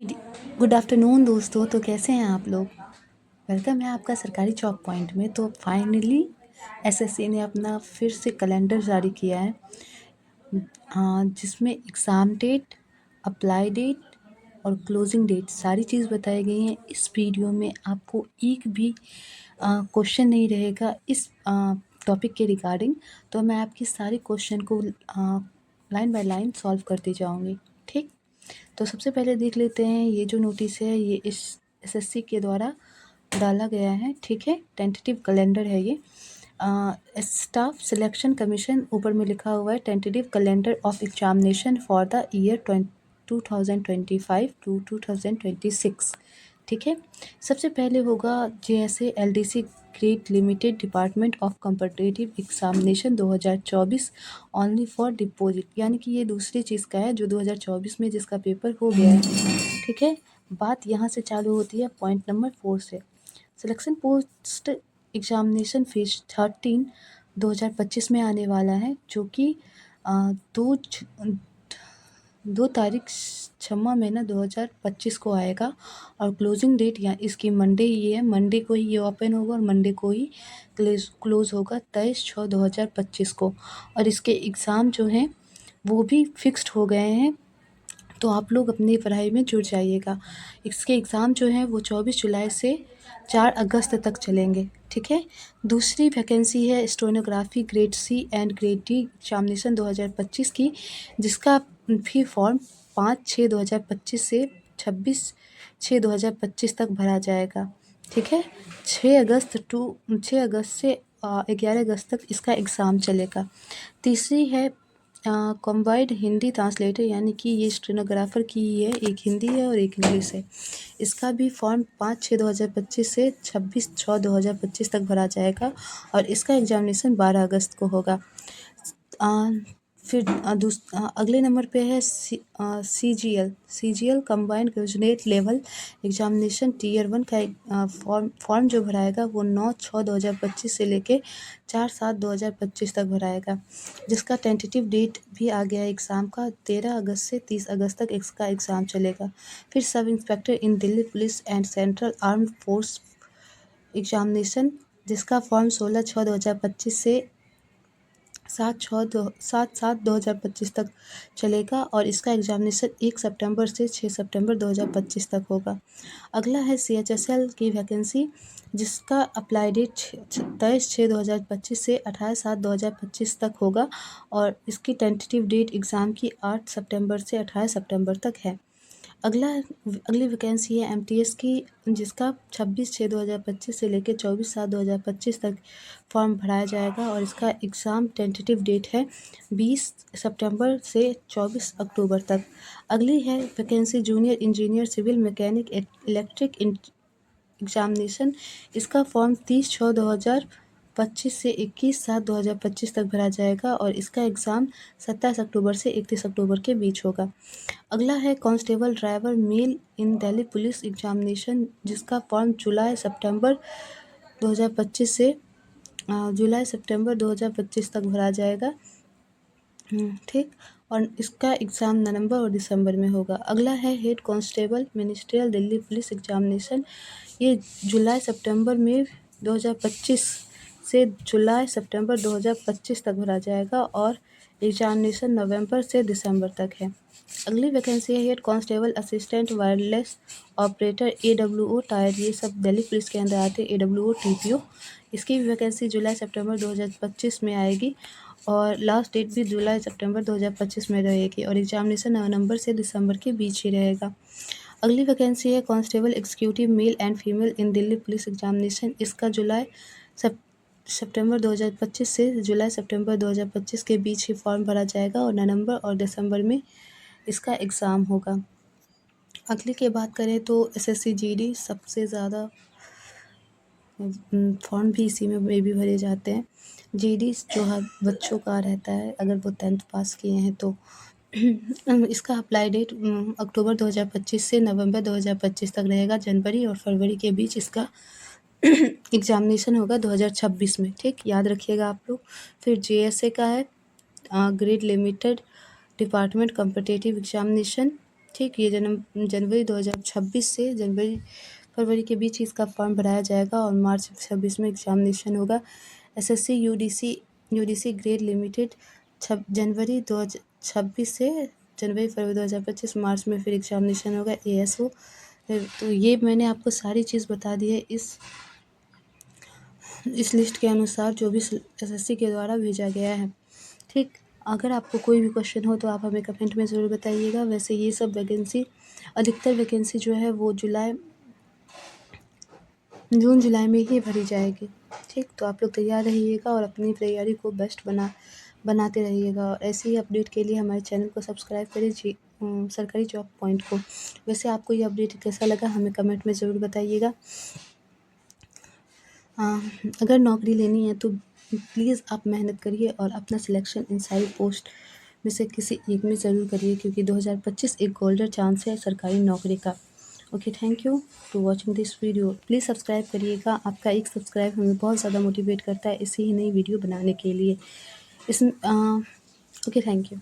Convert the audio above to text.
Good afternoon दोस्तों। तो कैसे हैं आप लोग। वेलकम है आपका सरकारी जॉब पॉइंट में। तो फाइनली एसएससी ने अपना फिर से कैलेंडर जारी किया है, जिसमें एग्ज़ाम डेट, अप्लाई डेट और क्लोजिंग डेट सारी चीज़ बताई गई हैं। इस वीडियो में आपको एक भी क्वेश्चन नहीं रहेगा इस टॉपिक के रिगार्डिंग। तो मैं आपकी सारी क्वेश्चन को लाइन बाय लाइन सॉल्व करती जाऊंगी। ठीक, तो सबसे पहले देख लेते हैं ये जो नोटिस है, ये इस एसएससी के द्वारा डाला गया है। ठीक है, टेंटेटिव कैलेंडर है ये। स्टाफ सिलेक्शन कमीशन, ऊपर में लिखा हुआ है tentative calendar of examination for the year 2025 to 2026। ठीक है, सबसे पहले होगा JSA LDC grade limited, department of competitive examination 2024 only for deposit, यानी कि ये दूसरी चीज़ का है जो 2024 में जिसका पेपर हो गया है। ठीक है, बात यहाँ से चालू होती है पॉइंट नंबर 4 से। सिलेक्शन पोस्ट एग्जामिनेशन फेज 13 2025 में आने वाला है, जो कि दो 2 तारीख 6वां महीना 2025 को आएगा। और क्लोजिंग डेट या इसकी मंडे ही है, मंडे को ही ये ओपन होगा और मंडे को ही क्लोज होगा 23/6/2025 को। और इसके एग्ज़ाम जो हैं वो भी फिक्स्ड हो गए हैं, तो आप लोग अपनी पढ़ाई में जुट जाइएगा। इसके एग्ज़ाम जो हैं वो 24 जुलाई से 4 अगस्त तक चलेंगे। ठीक है, दूसरी वैकेंसी है stenography grade C and grade D examination 2025 की, जिसका भी फॉर्म 5/6/2025 से 26/6/2025 तक भरा जाएगा। ठीक है, 6 अगस्त से 11 अगस्त तक इसका एग्ज़ाम चलेगा। तीसरी है कॉम्बाइंड हिंदी ट्रांसलेटर, यानी कि ये स्टेनोग्राफर की ही है, एक हिंदी है और एक इंग्लिश है। इसका भी फॉर्म 5/6/2025 से 26/6/2025 तक भरा जाएगा और इसका एग्जामिनेशन 12 अगस्त को होगा। आ, फिर अगले नंबर पे है CGL combined graduate level examination tier 1 का फॉर्म जो भराएगा वो 9/6/2025 से लेके 4/7/2025 तक भराएगा, जिसका टेंटेटिव डेट भी आ गया है एग्ज़ाम का। 13 अगस्त से 30 अगस्त तक इसका एग्ज़ाम चलेगा। फिर sub inspector in Delhi police and central armed force examination, जिसका फॉर्म 16/6/2025 से 7/7/2025 तक चलेगा और इसका एग्जामिनेशन 1 सितंबर से 6 सितंबर 2025 तक होगा। अगला है सीएचएसएल की वैकेंसी, जिसका अप्लाई डेट 27/6/2025 से 28/7/2025 तक होगा और इसकी टेंटेटिव डेट एग्ज़ाम की 8 सितंबर से 18 सितंबर तक है। अगली वैकेंसी है एमटीएस की, जिसका 26/6/2025 से लेकर 24/7/2025 तक फॉर्म भराया जाएगा और इसका एग्ज़ाम टेंटेटिव डेट है 20 सितंबर से 24 अक्टूबर तक। अगली है vacancy junior engineer civil mechanic electric examination, इसका फॉर्म 30/6/2025 से 21/7/2025 तक भरा जाएगा और इसका एग्ज़ाम 27 अक्टूबर से 31 अक्टूबर के बीच होगा। अगला है कांस्टेबल ड्राइवर मेल इन दिल्ली पुलिस एग्जामिनेशन, जिसका फॉर्म जुलाई सितंबर 2025 तक भरा जाएगा। ठीक, और इसका एग्ज़ाम नवंबर और दिसंबर में होगा। अगला है head constable ministerial Delhi police examination, ये जुलाई सितंबर में 2025 से जुलाई सितंबर 2025 तक भरा जाएगा और एग्जामिनेशन नवंबर से दिसंबर तक है। अगली वैकेंसी है head constable assistant wireless operator AWO tier, ये सब दिल्ली पुलिस के अंदर आते हैं, एडब्ल्यूओ टीपीओ। इसकी भी वैकेंसी जुलाई सितंबर 2025 में आएगी और लास्ट डेट भी जुलाई सितंबर 2025 में रहेगी और एग्जामिनेशन नवंबर से दिसंबर के बीच ही रहेगा। अगली वैकेंसी है constable executive male and female in Delhi police examination, इसका सितंबर 2025 से जुलाई सितंबर 2025 के बीच ही फॉर्म भरा जाएगा और नवंबर और दिसंबर में इसका एग्ज़ाम होगा। अगली की बात करें तो एसएससी जीडी, सबसे ज़्यादा फॉर्म भी इसी में भी भरे जाते हैं। जीडी जो है बच्चों का रहता है, अगर वो 10th पास किए हैं तो इसका अप्लाई डेट अक्टूबर 2025 से नवंबर 2025 तक रहेगा। जनवरी और फरवरी के बीच इसका एग्जामिनेशन होगा 2026 में। ठीक, याद रखिएगा आप लोग। फिर जेएसए का है grade limited department competitive examination. ठीक, ये जनवरी 2026 से जनवरी फरवरी के बीच इसका फॉर्म भराया जाएगा और मार्च 26 में एग्जामिनेशन होगा। एसएससी यूडीसी ग्रेड लिमिटेड जनवरी 2026 से जनवरी फरवरी 2025 मार्च में फिर एग्जामिनेशन होगा एएसओ। तो ये मैंने आपको सारी चीज़ बता दी है इस लिस्ट के अनुसार जो भी एसएससी के द्वारा भेजा गया है। ठीक, अगर आपको कोई भी क्वेश्चन हो तो आप हमें कमेंट में ज़रूर बताइएगा। वैसे ये सब वैकेंसी, अधिकतर वैकेंसी जो है वो जून जुलाई में ही भरी जाएगी। ठीक, तो आप लोग तैयार रहिएगा और अपनी तैयारी को बेस्ट बनाते रहिएगा। और ऐसे ही अपडेट के लिए हमारे चैनल को सब्सक्राइब करें सरकारी जॉब पॉइंट को। वैसे आपको ये अपडेट कैसा लगा हमें कमेंट में ज़रूर बताइएगा। अगर नौकरी लेनी है तो प्लीज़ आप मेहनत करिए और अपना सिलेक्शन इन सारी पोस्ट में से किसी एक में ज़रूर करिए, क्योंकि 2025 एक गोल्डन चांस है सरकारी नौकरी का। Okay, thank you for watching this video. Please subscribe करिएगा। आपका एक सब्सक्राइब हमें बहुत ज़्यादा मोटिवेट करता है ऐसी ही नई वीडियो बनाने के लिए। Okay, thank you.